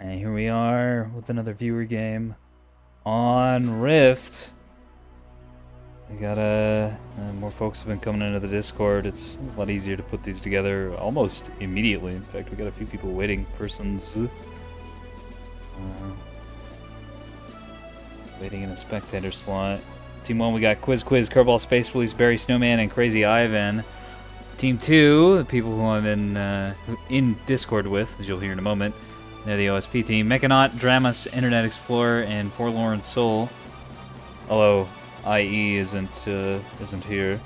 And here we are with another viewer game on Rift. We got more folks have been coming into the Discord. It's a lot easier to put these together almost immediately. In fact, we got a few people waiting. Waiting in a spectator slot. Team 1, we got Quiz, Curveball, Space Police, Barry, Snowman, and Crazy Ivan. Team 2, the people who I'm in Discord with, as you'll hear in a moment. They're the OSP team. Mechanaut, Dramus, Internet Explorer, and Forlorn Soul. Although IE isn't here.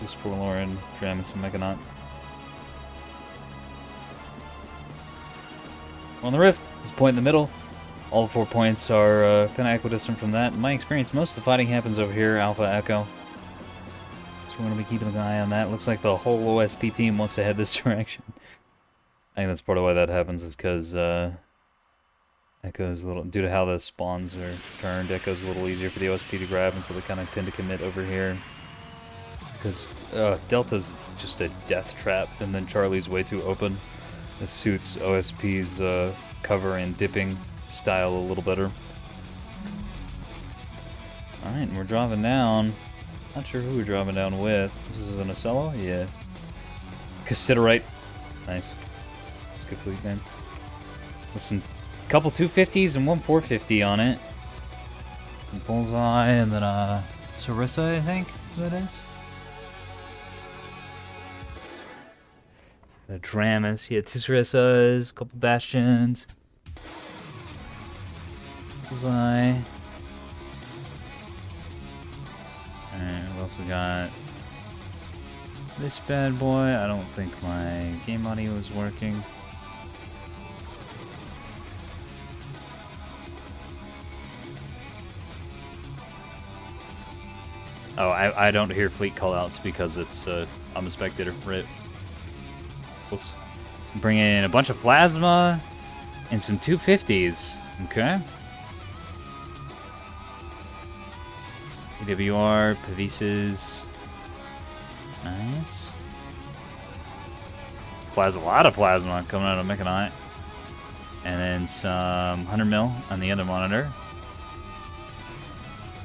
Just Forlorn, Dramus, and Mechanaut. On the Rift, there's a point in the middle. All 4 points are kind of equidistant from that. In my experience, most of the fighting happens over here, Alpha Echo. So we're going to be keeping an eye on that. Looks like the whole OSP team wants to head this direction. I think that's part of why that happens, is because Echo's a little, due to how the spawns are turned, Echo's a little easier for the OSP to grab, and so they kind of tend to commit over here. Because Delta's just a death trap, and then Charlie's way too open. This suits OSP's cover and dipping style a little better. Alright, and we're dropping down. Not sure who we're dropping down with. This is an Ocello? Yeah. Considerate. Nice. Good fleet name. With some couple 250s and one 450 on it. Some Bullseye and then Sarissa, I think that is. The Dramus, yeah, 2 Sarissas, a couple Bastions. Bullseye. Alright, we also got this bad boy. I don't think my game audio is working. Oh, I don't hear fleet callouts because it's I'm a spectator, right? Oops. Bring in a bunch of plasma and some 250s. Okay. EWR, Pavises. Nice. Plasma, a lot of plasma coming out of Mechanaut. And then some 100 mil on the other monitor.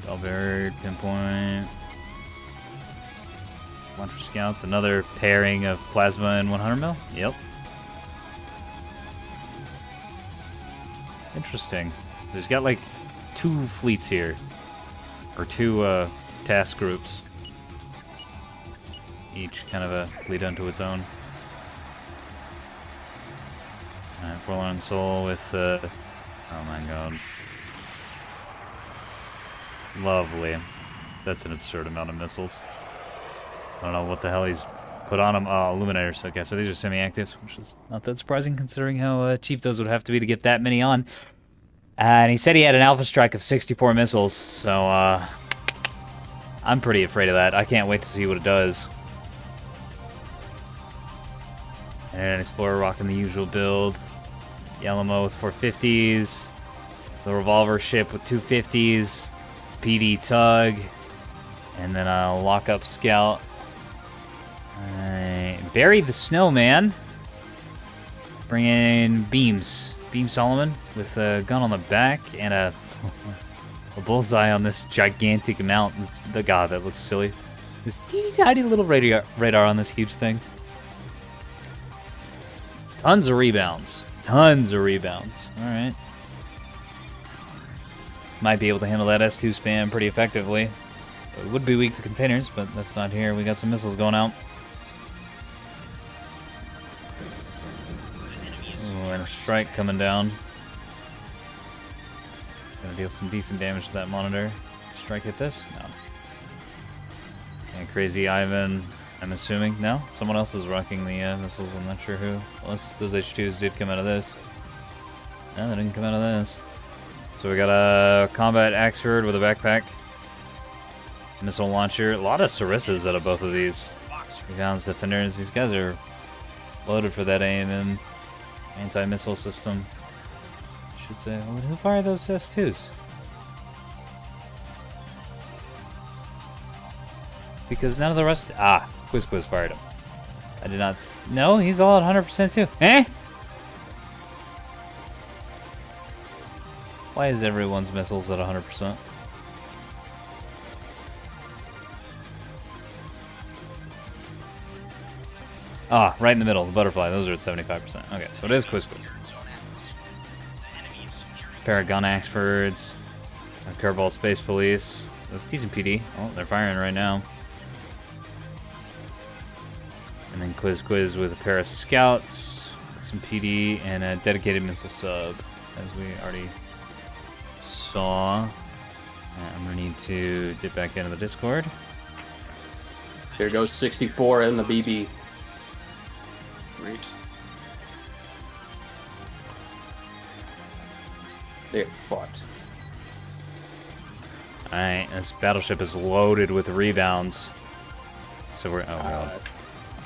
Bellbird, Pinpoint. Launcher Scouts, another pairing of plasma and 100 mil. Yep. Interesting. There's got like 2 fleets here. Or 2 task groups. Each kind of a fleet unto its own. Alright, Forlorn Soul with oh my god. Lovely. That's an absurd amount of missiles. I don't know what the hell he's put on them. Oh, Illuminators. Okay, so these are semi-actives, which is not that surprising considering how cheap those would have to be to get that many on. And he said he had an alpha strike of 64 missiles, so I'm pretty afraid of that. I can't wait to see what it does. And Explorer rocking the usual build. Yellow with 450s. The revolver ship with 250s. PD Tug. And then a lock-up scout. Alright. Barry the Snowman. Bring in Beams. Beam Solomon with a gun on the back and a bullseye on this gigantic mount. God, that looks silly. This teeny tiny little radar on this huge thing. Tons of rebounds. Tons of rebounds. Alright. Might be able to handle that S2 spam pretty effectively. It would be weak to containers, but that's not here. We got some missiles going out. Ooh, and a strike coming down. Gonna deal some decent damage to that monitor. Strike hit this? No. And Crazy Ivan, I'm assuming. No? Someone else is rocking the missiles. I'm not sure who. Unless those H2s did come out of this. No, they didn't come out of this. So we got a combat Axford with a backpack. Missile launcher. A lot of Sarissas out of both of these. Recons, Defenders. These guys are loaded for that AMM anti-missile system. I should say. Well, who fired those S2s? Because none of the rest... Ah, Quiz fired him. I did not... No, he's all at 100% too. Eh? Why is everyone's missiles at 100%? Ah, right in the middle, the butterfly. Those are at 75%. Okay, so it is quiz. Pair of gun Axfords, a Kerbal Space Police with decent PD. Oh, they're firing right now. And then quiz with a pair of scouts, some PD, and a dedicated missile sub, as we already saw. I'm gonna need to dip back into the Discord. There goes 64 in the BB. Great. They're fucked. Alright, this battleship is loaded with rebounds. So we're... Oh, God.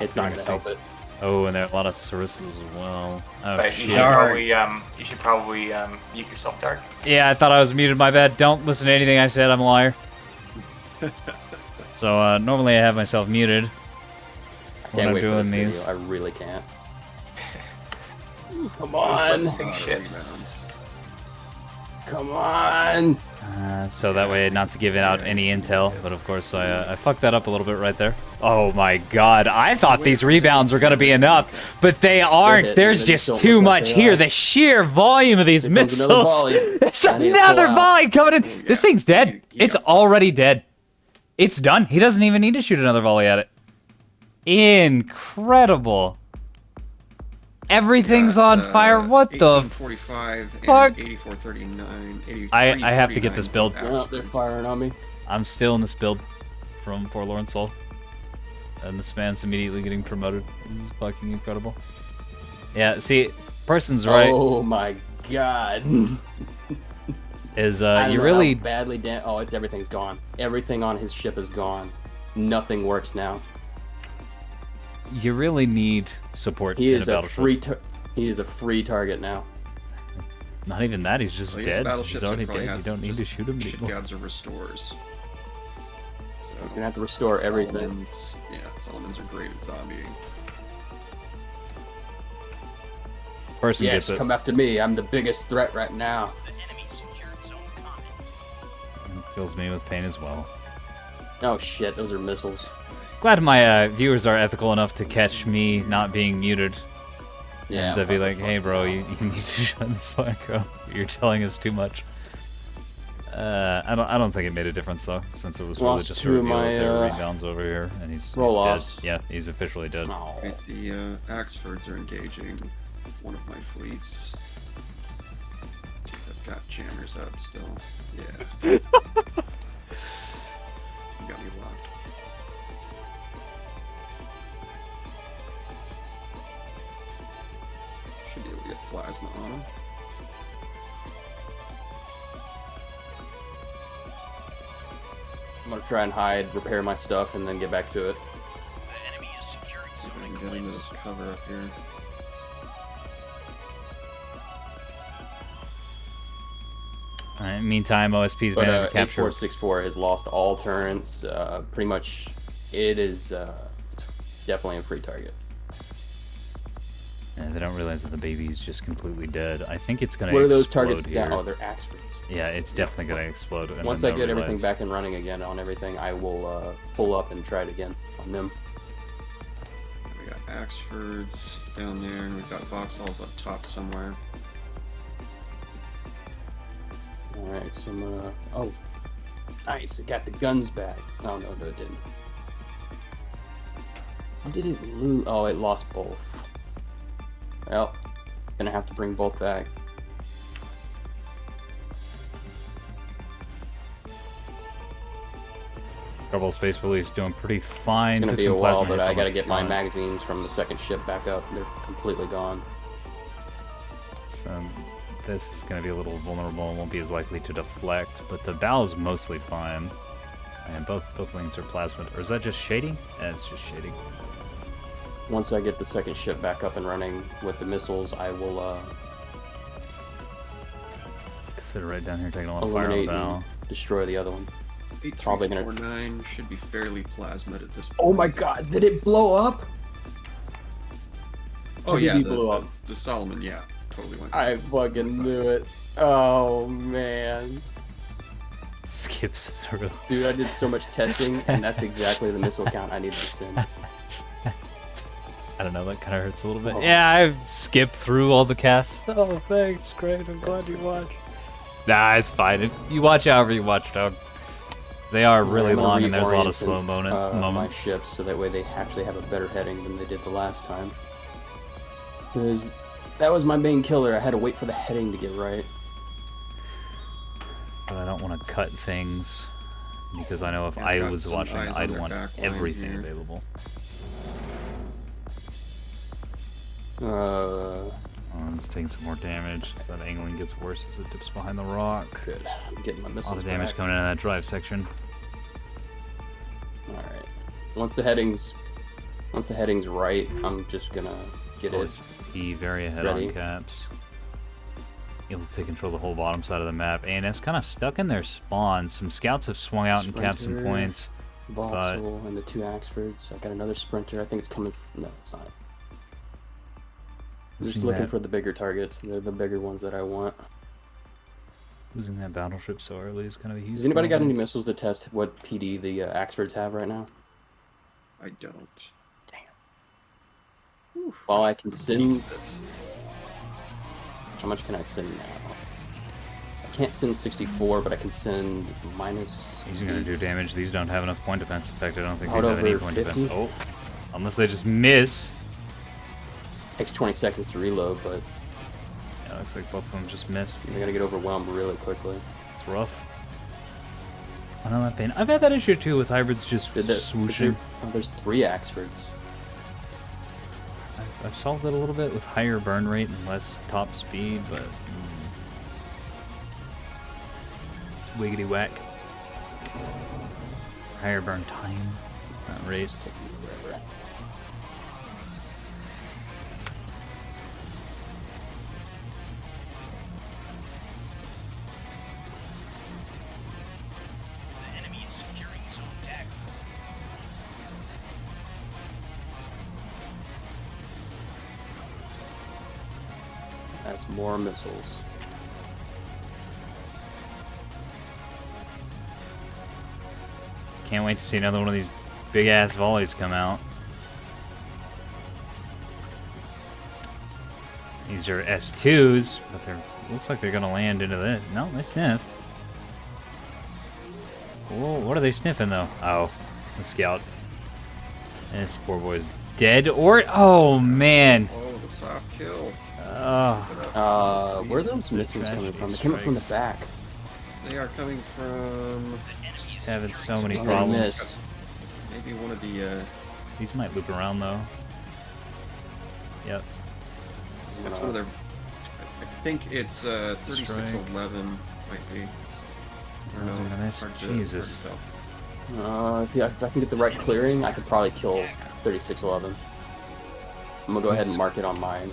It's not going to help it. Oh, and there are a lot of Sarissas as well. Oh, But shit. you should probably mute yourself, Dark. Yeah, I thought I was muted. My bad. Don't listen to anything I said. I'm a liar. So, normally I have myself muted when Can't I'm wait for doing this these. video. I really can't. Come Just on! sink ships. Come on! So that way, not to give out any intel, but of course I fucked that up a little bit right there. Oh my god, I thought these rebounds were going to be enough, but they aren't. There's just too much here. The sheer volume of these missiles. There's another volley coming in. This thing's dead. It's already dead. It's done. He doesn't even need to shoot another volley at it. Incredible. Everything's on fire. What the 1845 fuck? and 8439. I have to get this build. They're firing on me. I'm still in this build from Forlorn Soul. And this man's immediately getting promoted. This is fucking incredible. Yeah, see, person's right. Oh my god. Is you really badly oh, it's everything's gone. Everything on his ship is gone. Nothing works now. you really need support He in is a a battleship. he is a free target now. Not even that, he's just Well, dead. He's battleships already probably dead. You has don't need to just shoot him shit anymore. gobs or restores. He's gonna have to restore everything. Solomons, yeah, Solomons are great at zombieing. Person Yes, gets it. come after me. I'm the biggest threat right now. Fills me with pain as well. Oh shit, those are missiles. Glad my viewers are ethical enough to catch me not being muted. Yeah. And to be like, hey bro, you need to shut the fuck up. You're telling us too much. I don't think it made a difference though, since it was really Lost just a two of reveal that there were my, rebounds over here, and he's dead. roll-offs. Yeah, he's officially dead. Oh. Right, the Axfords are engaging one of my fleets. See if I've got jammers up still. Yeah. You got me locked. Should be able to get plasma on him. I'm gonna try and hide, repair my stuff, and then get back to it. See if I can get into this cover up here. Alright, meantime, OSP's But managed to capture. 8464 has lost all turrets. Pretty much, it is it's definitely a free target. Yeah, they don't realize that the baby's just completely dead. I think it's gonna What are those explode targets? here. Yeah, oh, they're Axfords. Yeah, it's definitely gonna explode. And Once then I they'll get everything realize- back and running again on everything, I will pull up and try it again on them. We got Axfords down there, and we've got Vauxhalls up top somewhere. Alright, so I'm gonna... Oh, nice, it got the guns back. Oh, no, it didn't. How did it lose? Oh, it lost both. Well, gonna have to bring both back. Kerbal Space Police doing pretty fine. It's gonna Took be a some while, plasma but hits I on gotta the get my front. magazines from the second ship back up. They're completely gone. So, this is going to be a little vulnerable and won't be as likely to deflect, but the bow is mostly fine. And both wings are plasma. Or is that just shading? Yeah, it's just shading. Once I get the second ship back up and running with the missiles, I will Sit right down here taking a lot of fire on the eliminate bow. and destroy the other one. Probably gonna- 8349 should be fairly plasmid at this point. Oh my god, did it blow up? Oh Or did yeah, he the, blow the, up? the Solomon, yeah, totally went. I fucking knew it. Oh man. Skips through. Dude, I did so much testing, and that's exactly the missile count I needed to send. I don't know, that kind of hurts a little bit. Oh. Yeah, I skipped through all the casts. Oh, thanks, great. I'm glad you watched. Nah, it's fine. You watch however you watch, dog. They are really I'm gonna long, and there's a lot of reorient slow my moments. ships so that way they actually have a better heading than they did the last time. Because that was my main killer. I had to wait for the heading to get right. But I don't want to cut things because I know if Yeah, I I've got was some watching, eyes on I'd their want back line everything here. available. Uh, Oh, it's taking some more damage as that angling gets worse as it dips behind the rock. good. I'm getting my A missiles lot of damage back. coming in that drive section. All right. Once the heading's right, I'm just gonna get it. Always be very ahead Ready. on caps. Able to take control of the whole bottom side of the map. And it's kind of stuck in their spawn. Some scouts have swung out and capped some Sprinter. points. Vauxhall and the 2 Axfords. I got another sprinter. I think it's coming. No, it's not. I'm just Losing looking that- for the bigger targets. They're the bigger ones that I want. Losing that battleship so early is kind of a huge Has anybody got problem. any missiles to test what PD the Axfords have right now? I don't. Well, I can send. This. How much can I send now? I can't send 64, but I can send minus. These are going to do damage. These don't have enough point defense. In fact, I don't think Out these have any over point 50? defense. Oh, unless they just miss. Takes 20 seconds to reload, but Yeah, looks like both of them just missed. they're gonna get overwhelmed really quickly. It's rough. I know that pain. I've had that issue too with hybrids just Did that- swooshing. Oh, there's 3 Axfords. I've solved it a little bit with higher burn rate and less top speed, but it's wiggity whack. Higher burn time, not rate. Taking forever. That's more missiles. Can't wait to see another one of these big ass volleys come out. These are S2s, but they're looks like they're gonna land into this. No, they sniffed. Whoa, what are they sniffing though? Oh, the scout. And this poor boy's dead. Or oh man. Oh, the soft kill. Where are those missiles coming from? They came up from the back. They are coming from Just having so many Oh, they problems. missed. maybe one of the. These might loop around though. Yep. That's one of their. I think it's 3611 might be. I don't know. Those are It's nice. hard to Jesus. tell. If I can get the right clearing, I could probably kill 3611. I'm gonna go ahead and mark it on mine.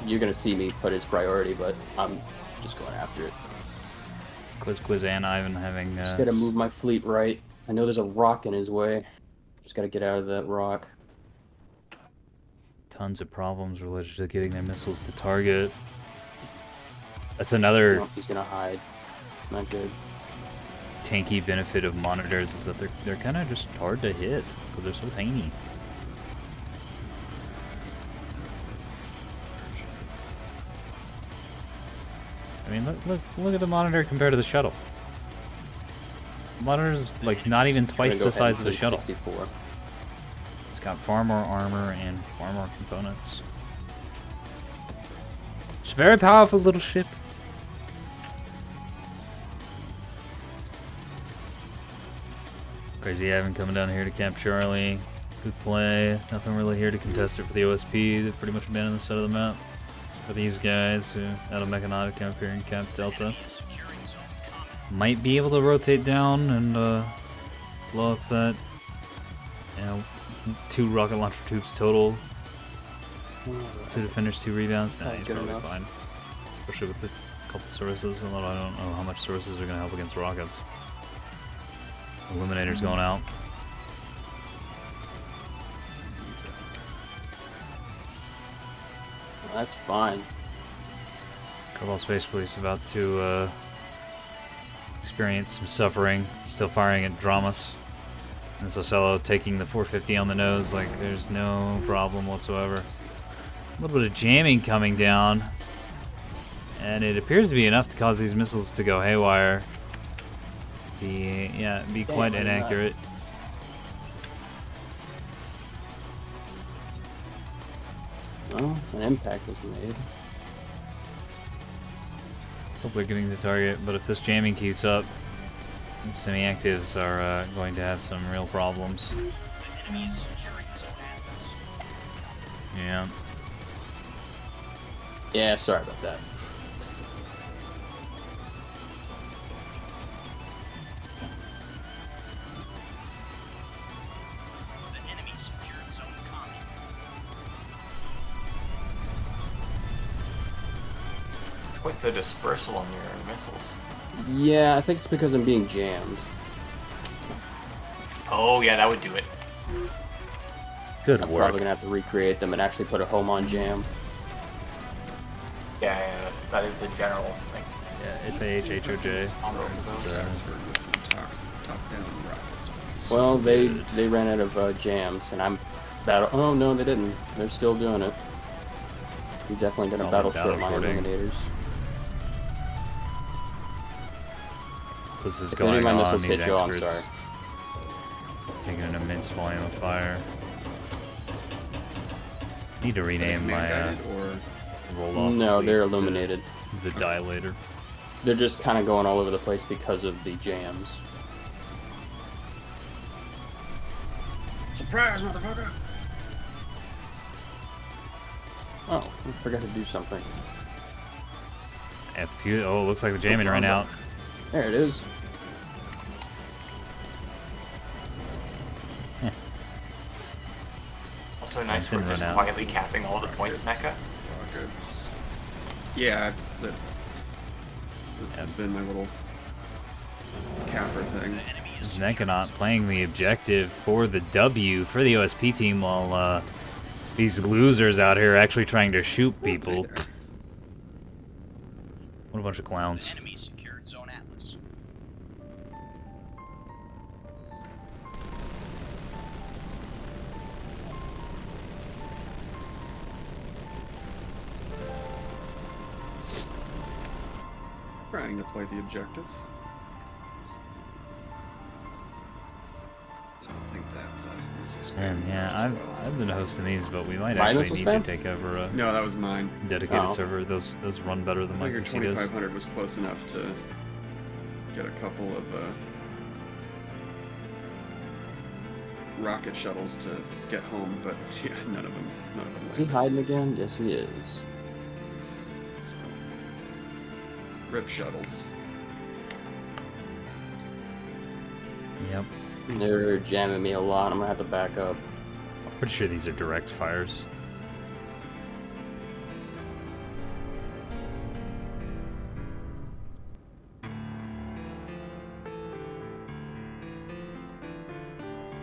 You're gonna see me put its priority, but I'm just going after it. Quiz and Ivan having Just gotta move my fleet right. I know there's a rock in his way. Just gotta get out of that rock. tons of problems related to getting their missiles to target. That's another Nope, he's gonna hide. Not good. tanky benefit of monitors is that they're kind of just hard to hit because they're so tiny. I mean, look at the monitor compared to the shuttle. The monitor's like not even twice the size of the shuttle. 64. It's got far more armor and far more components. It's a very powerful little ship. Crazy Evan coming down here to camp Charlie. Good play. Nothing really here to contest it for the OSP. They've pretty much abandoned the side of the map. Except for these guys who out of Mechanic camp here in Camp Delta. Might be able to rotate down and blow up that, you know, 2 rocket launcher tubes total. 2 defenders, 2 rebounds. Nah, he's Good probably enough. fine. Especially with a couple sources, although I don't know how much sources are going to help against rockets. Eliminator's going out. That's fine. Kerbal Space Police about to experience some suffering. Still firing at Dramas. And Socello taking the 450 on the nose like there's no problem whatsoever. A little bit of jamming coming down. And it appears to be enough to cause these missiles to go haywire. Be quite inaccurate. Well, an impact was made. Hopefully getting the target, but if this jamming keeps up, the semi-actives are going to have some real problems. The enemy is securing Zone Atlas. Yeah. Yeah, sorry about that. The enemy secured Zone Common. It's quite the dispersal on your missiles. Yeah, I think it's because I'm being jammed. Oh yeah, that would do it. Good I'm work. probably gonna have to recreate them and actually put a home on jam. Yeah, that is the general thing. Yeah, SAHHOJ. On both of those. Oxford with some top-down rockets. Well, they ran out of jams, and I'm battle. Oh no, they didn't. They're still doing it. I'm definitely gonna Oh, battle battle short my shorting. eliminators. This is If any of going my on. missiles These hit you, I'm experts sorry. taking an immense volume of fire. Need to rename my or roll-off. No, fleet they're to illuminated. The dilator. They're just kind of going all over the place because of the jams. surprise, motherfucker! Oh, I forgot to do something. Oh, looks like the jamming ran out. There it is. Also nice for Didn't just run out. quietly capping all the points, Mecha. Rockets. Yeah, it's that. This has been my little capper thing. The enemy is Nekanaut playing the objective for the W for the OSP team while these losers out here are actually trying to shoot people. Hey there. What a bunch of The clowns. enemy secured Zone Atlas. Trying to play the objective. I don't think that is a spam And yeah, as well. I've been hosting these, but we might Mine actually was need spam? to take over a No, that was mine. dedicated Oh. server. Those run better than I my figured PC does. 2500 was close enough to get a couple of rocket shuttles to get home, but yeah, none of them Is he landed. hiding again? Yes, he is. So, rip shuttles. Yep. They're jamming me a lot. I'm gonna have to back up. Pretty sure these are direct fires.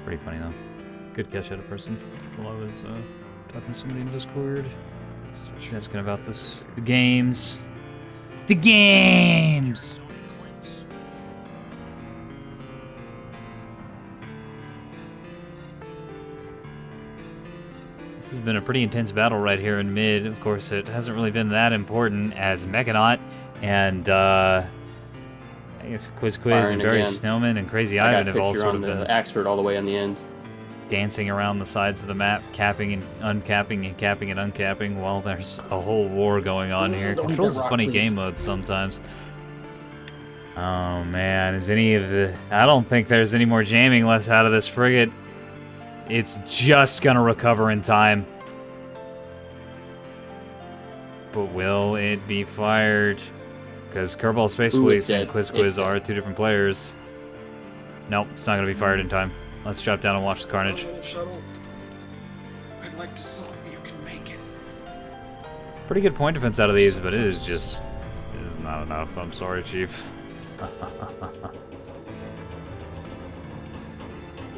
Pretty funny though. Good catch at a person while I was talking to somebody in Discord. Asking about the games. The games! Zone Eclipse. This has been a pretty intense battle right here in mid. Of course, it hasn't really been that important as Mechanaut and I guess Quiz Firing and Barry again. Snowman and Crazy I got Ivan a have all picture sort on of the been Axford all the way on the end. dancing around the sides of the map, capping and uncapping and capping and uncapping while there's a whole war going on here. Don't hit Control's that a rock, funny please. game mode sometimes. Oh man, is any of the... I don't think there's any more jamming left out of this frigate. It's just gonna recover in time. But will it be fired? Because Kerbal Space Ooh, Police it's and dead. Quiz It's are dead. two different players. Nope, it's not gonna be fired in time. Let's drop down and watch the carnage. Little shuttle. I'd like to saw if you can make it. Pretty good point defense out of these, but it is not enough. I'm sorry, Chief.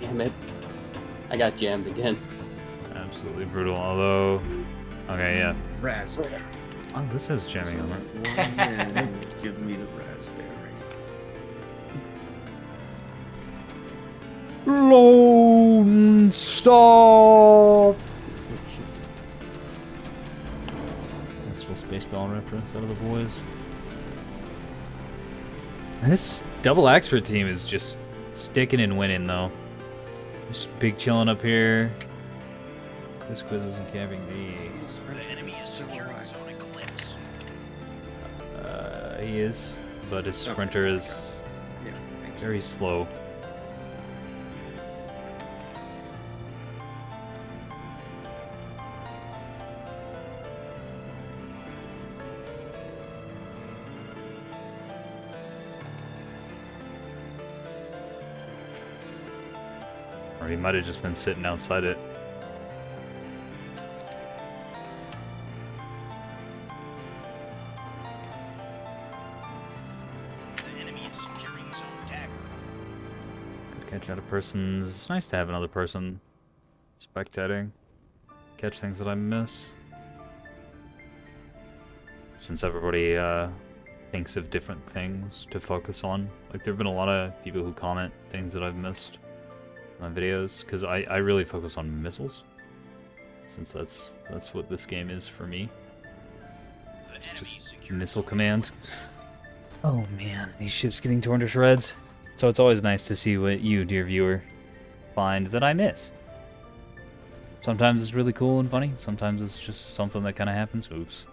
Damn it. I got jammed again. Absolutely brutal. Although, okay, yeah. Raz. Oh, this is jamming on it. Go ahead and give me the raspberry. Lone Star. That's a little Spaceball reference out of the boys. This double Axford team is just sticking and winning, though. Just big chilling up here. This quiz isn't camping me. The enemy is securing zone eclipse. He is, but his sprinter is Yeah, thank you. very slow. Or he might have just been sitting outside it. The enemy is securing zone dagger. Good catch out of persons. It's nice to have another person spectating. Catch things that I miss. Since everybody thinks of different things to focus on. Like, there have been a lot of people who comment things that I've missed in my videos, because I really focus on missiles. Since that's what this game is for me. The It's enemy just securing missile zone command. eclipse. Oh man, these ships getting torn to shreds. So it's always nice to see what you, dear viewer, find that I miss. Sometimes it's really cool and funny. Sometimes it's just something that kind of happens. Oops.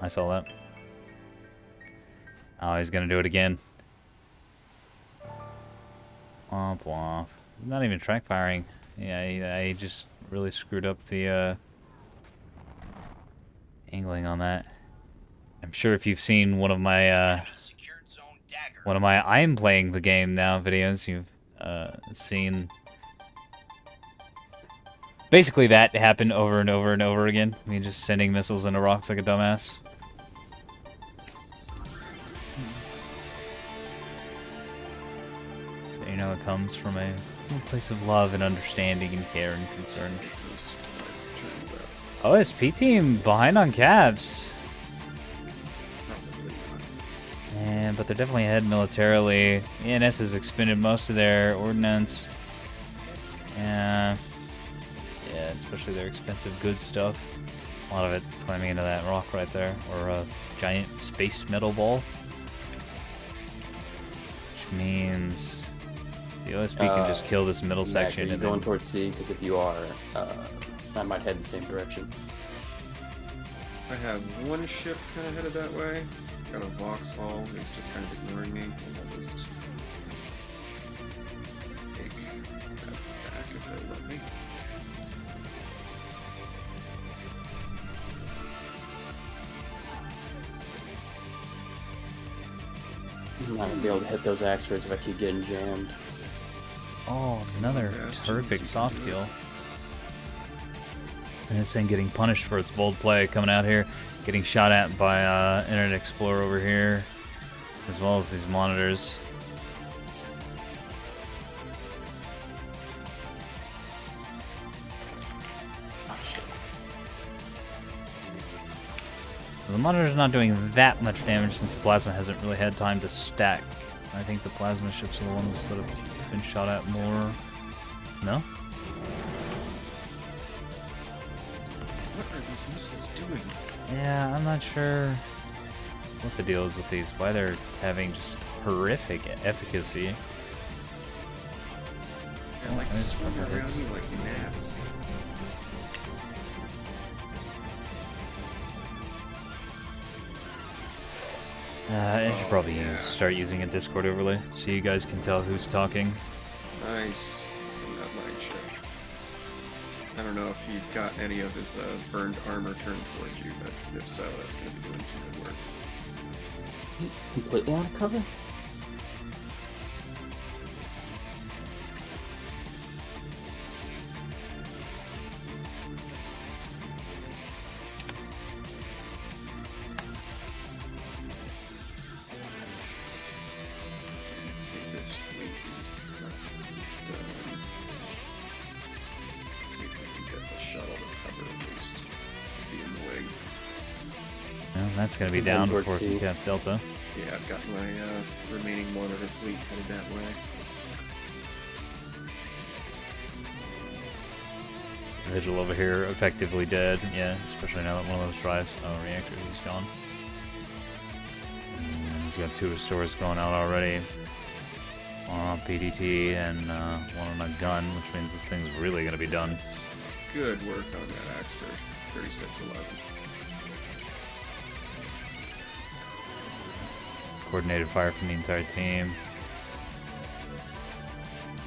I saw that. Oh, he's gonna do it again. Womp womp. Not even track firing. Yeah, I just really screwed up the angling on that. I'm sure if you've seen one of my Enemy secured zone dagger. I am playing the game now videos, you've seen basically that happen over and over and over again. Me just sending missiles into rocks like a dumbass. So you know it comes from a place of love and understanding and care and concern. Turns out, OSP team behind on caps. probably not. But they're definitely ahead militarily. ENS has expended most of their ordnance. Yeah, especially their expensive goods stuff. A lot of it climbing into that rock right there, or a giant space metal ball. Which means the OSP can just kill this middle Mac, section are you and going then... towards C? Because if you are, I might head the same direction. I have one ship kind of headed that way. Got a Vauxhall who's just kind of ignoring me. And I'll just take that back if they let me. I'm not gonna be able to hit those Axfords if I keep getting jammed. Oh, another Yeah, terrific geez, soft you can do kill. And this thing getting punished for its bold play, coming out here, getting shot at by Internet Explorer over here, as well as these monitors. Oh shit. The monitor's not doing that much damage since the plasma hasn't really had time to stack. I think the plasma ships are the ones that have been shot at more. No? What are these missiles doing? Yeah, I'm not sure what the deal is with these. Why they're having just horrific efficacy. They're like I just swimming wonder if around it's- me like gnats. I should probably yeah. start using a Discord overlay so you guys can tell who's talking. Nice. From that light ship. I don't know if he's got any of his burned armor turned towards you, but if so, that's going to be doing some good work. Completely out of cover? Let's see, this fleet is practically done. Let's see if we can get the shuttle to cover at least. Be in the way. That's going to be Head down towards before C. he cap Delta. Yeah, I've got my remaining monitor fleet headed that way. Vigil over here effectively dead. Yeah, especially now that one of those reactors is gone. And he's got 2 restores going out already. One on PDT and one on a gun, which means this thing's really going to be done. Good work on that axe for 3611. Coordinated fire from the entire team.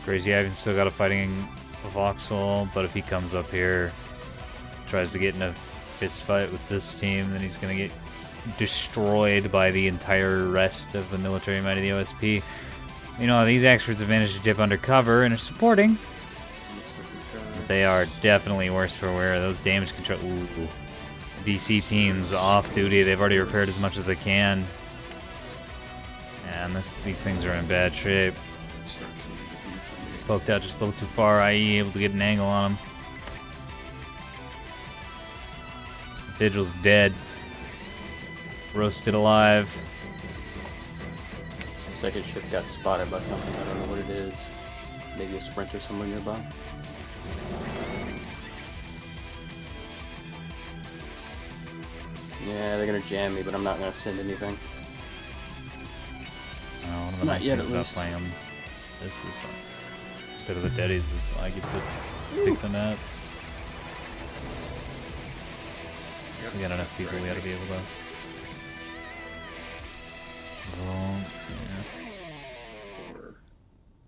Crazy Ivan's still got a fighting Voxel, but if he comes up here, tries to get in a fist fight with this team, then he's going to get destroyed by the entire rest of the military might of the OSP. You know, these experts have managed to dip under cover and are supporting. But they are definitely worse for wear. Those damage control... Ooh. DC teams off duty. They've already repaired as much as they can. And these things are in bad shape. Poked out just a little too far, i.e. able to get an angle on him. Vigil's dead. Roasted alive. Second ship got spotted by something. I don't know what it is. Maybe a sprinter somewhere nearby. Yeah, they're gonna jam me, but I'm not gonna send anything. One of the Not nice yet, things at about least. playing them, this is instead of the deadies, is I get to pick them up. Yep, We got enough people. We ought to be able to. Well,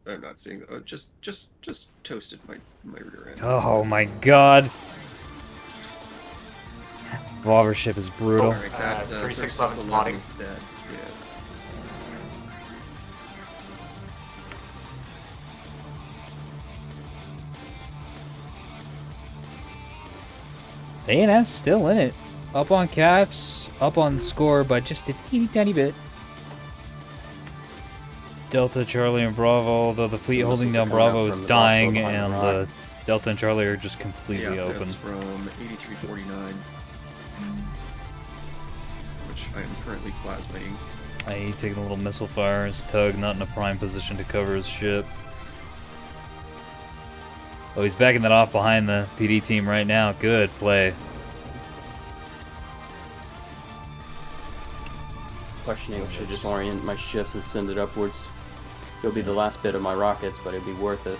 yeah. I'm not seeing. Oh, just toasted my rear end. Oh my God! Revolver ship is brutal. Alright, that 3611 3611 is spotting. dead. Yeah. ANS still in it. Up on caps, up on score by just a teeny tiny bit. Delta, Charlie, and Bravo, although the fleet holding down Bravo is dying, and Delta and Charlie are just completely Yeah, open. that's from 8349, which I am currently plasmating. IE taking a little missile fire. His tug not in a prime position to cover his ship. Oh, he's backing that off behind the PD team right now. Good play. Questioning, I should just orient my ships and send it upwards. It'll be the last bit of my rockets, but it'll be worth it.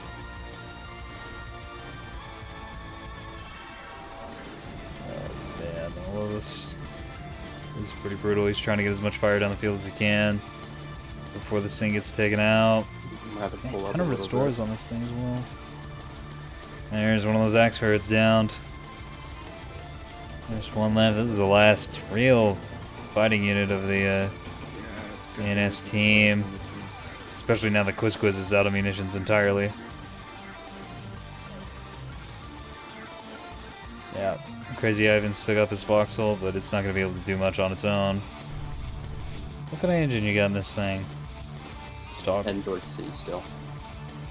Oh man, all of this is pretty brutal. He's trying to get as much fire down the field as he can before this thing gets taken out. I'm gonna have to pull A up ton a of little restores bit. on this thing as well. There's one of those axe herds downed. There's one left. This is the last real fighting unit of the Yeah, it's good. ANS team. Especially now that Quiz is out of munitions entirely. Yeah, Crazy Ivan's still got this Voxel, but it's not going to be able to do much on its own. What kind of engine you got in this thing? Stock? Heading towards C still.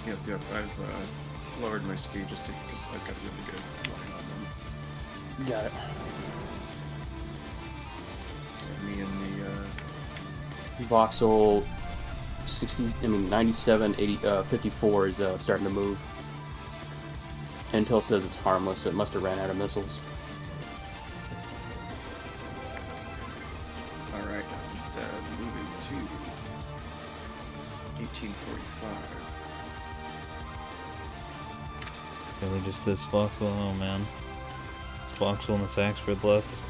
Yep. I've lowered my speed just because I've got a really good line on them. Got it. Me and the Voxel 97, 80, 54 is starting to move. Intel says it's harmless, so it must have ran out of missiles. Alright, guys, moving to 1845. Really just this Voxel? Oh man. This Voxel and this Axford left.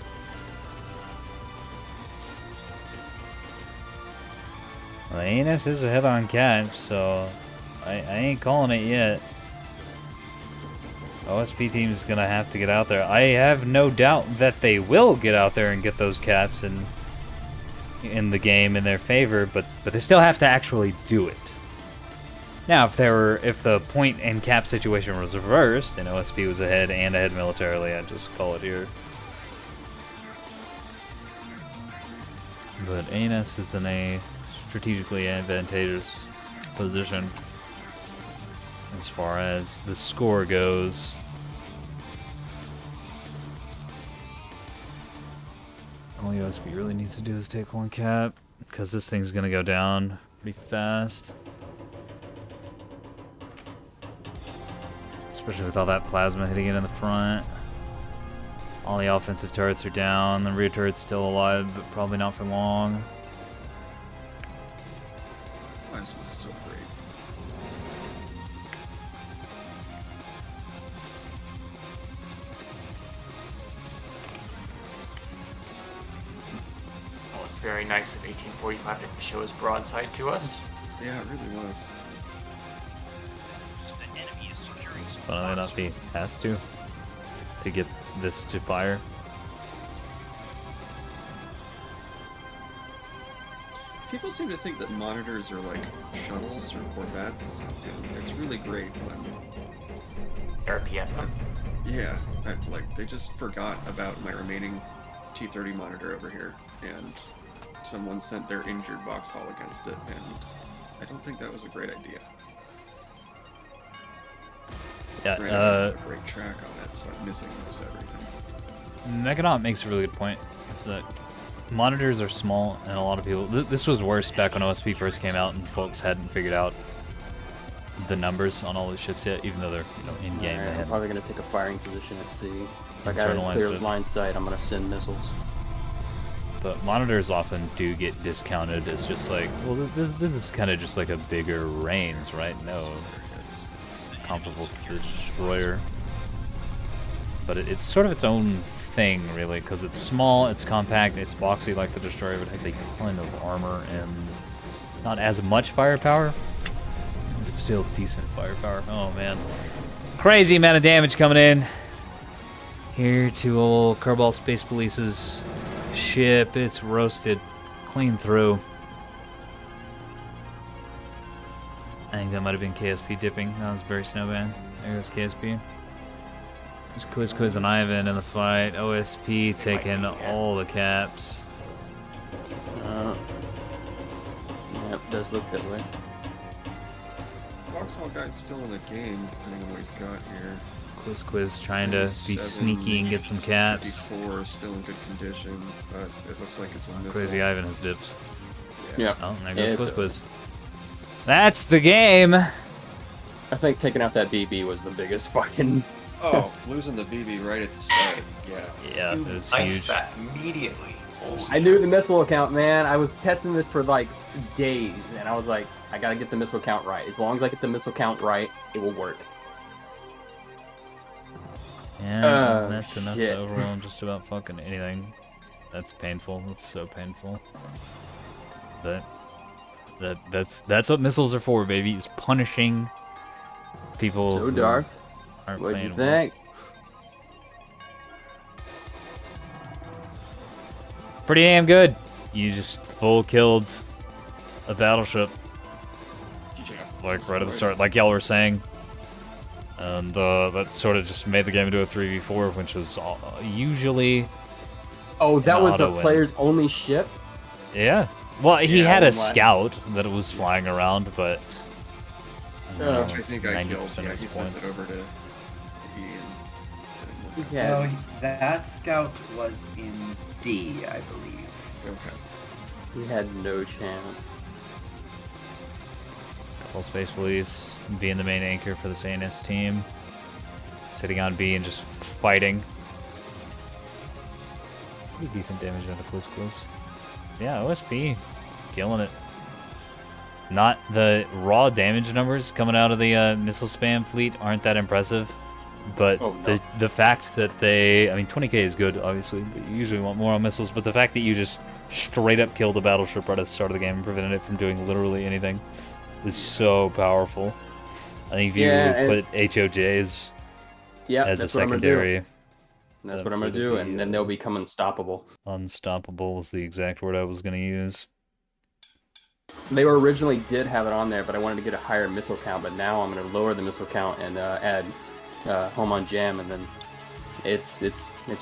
Well, the ANS is ahead on catch, so I ain't calling it yet. OSP team is gonna have to get out there. I have no doubt that they will get out there and get those caps in the game in their favor, but they still have to actually do it. Now, if the point and cap situation was reversed and OSP was ahead and ahead militarily, I'd just call it here. But ANS is in a strategically advantageous position as far as the score goes. Only OSP really needs to do is take one cap, because this thing's gonna go down pretty fast. Especially with all that plasma hitting it in the front. All the offensive turrets are down, the rear turret's still alive, but probably not for long. Plasma's so great. Well, it's very nice of 1845 to show his broadside to us. Yeah, it really was. The enemy is securing zone Funnily enough, he has to get this to fire. People seem to think that monitors are like shuttles or corvettes. And it's really great when, RPM. yeah, like they just forgot about my remaining T30 monitor over here, and someone sent their injured Vauxhall against it, and I don't think that was a great idea. Yeah, Granted, I have a great track on it, so I'm missing most everything. Mechanaut makes a really good point. It's that monitors are small, and a lot of people... This was worse back when OSP first came out, and folks hadn't figured out the numbers on all the ships yet, even though they're in-game. Alright, I'm probably going to take a firing position at sea. If I got a Internalized clear it. line sight, I'm going to send missiles. But monitors often do get discounted as just like, well, this is kind of just like a bigger Reigns, right? No, it's comparable to the Destroyer. But it's sort of its own thing, really, because it's small, it's compact, it's boxy like the Destroyer, but it has a ton of armor and not as much firepower, but still decent firepower. Oh, man. Crazy amount of damage coming in. Here to old Kerbal Space Police's ship. It's roasted clean through. I think that might have been KSP dipping. That was Barry Snowman. There goes KSP. There's Quiz and Ivan in the fight. OSP taking all the caps. Yep, does look that way. Vauxhall guy's still in the game, depending on what he's got here. Quiz trying to be sneaky and get some caps. 54 is still in good condition, but it looks like it's a missile. Crazy Ivan has dipped. Yeah. Oh, there Yeah, goes it's Quiz. That's the game! I think taking out that BB was the biggest fucking... Oh, losing the BB right at the start. Yeah. Yeah, You it was iced huge. that immediately. Holy I knew the missile count, man. I was testing this for like days, and I was like, I gotta get the missile count right. As long as I get the missile count right, it will work. Yeah, Oh, that's enough shit. to overwhelm just about fucking anything. That's painful. That's so painful. But that's what missiles are for, baby. Is punishing people So who Darth, aren't what'd you playing well. think? Pretty damn good. You just full killed a battleship, like right at the start, like y'all were saying. And that sort of just made the game into a 3v4, which is usually... Oh, that An was the auto win. player's only ship? Yeah. Well, he Yeah, had a what? scout that was flying around, but... Oh. Which I think I 90% killed. of Yeah, his he sent points. it over to Ian. Yeah. No, that scout was in D, I believe. Okay. He had no chance. Couple Space Police being the main anchor for the ANS team. Sitting on B and just fighting. Pretty decent damage out of Quiz. Yeah, OSP. Killing it. Not the raw damage numbers coming out of the missile spam fleet aren't that impressive. But Oh, no. the fact that they... I mean, 20k is good, obviously. But you usually want more on missiles. But the fact that you just straight up killed a battleship right at the start of the game and prevented it from doing literally anything is so powerful. I think if you Yeah, and- put HOJs Yeah, as a that's what I'm gonna do. secondary, That's that what I'm gonna would do, be, and then they'll become unstoppable. unstoppable was the exact word I was going to use. They were originally did have it on there, but I wanted to get a higher missile count. But now I'm gonna lower the missile count and add home on jam, and then it's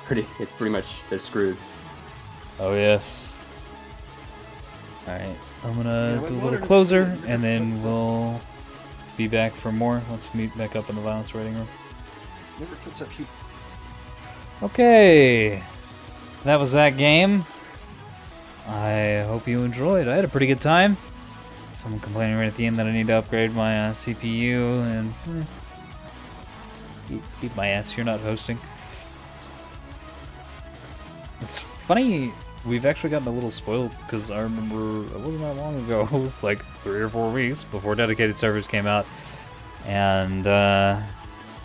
pretty much they're screwed. Oh, yeah. Alright, I'm going Yeah, to what do a water little does- closer, let's and then go. we'll be back for more. Let's meet back up in the violence rating room. Never puts up heat. Okay, that was that game. I hope you enjoyed. I had a pretty good time. Someone complaining right at the end that I need to upgrade my CPU, and beat my ass. You're not hosting. It's funny. We've actually gotten a little spoiled because I remember it wasn't that long ago, like 3 or 4 weeks before dedicated servers came out, and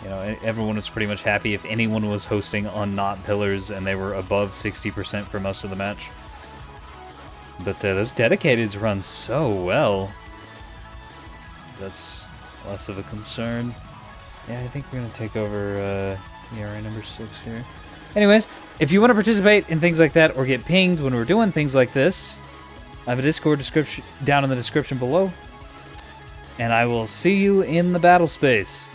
you know, everyone was pretty much happy if anyone was hosting on not pillars, and they were above 60% for most of the match. But those dedicateds run so well. That's less of a concern. Yeah, I think we're gonna take over ERA number 6 here. Anyways, if you want to participate in things like that or get pinged when we're doing things like this, I have a Discord description down in the description below. And I will see you in the battle space.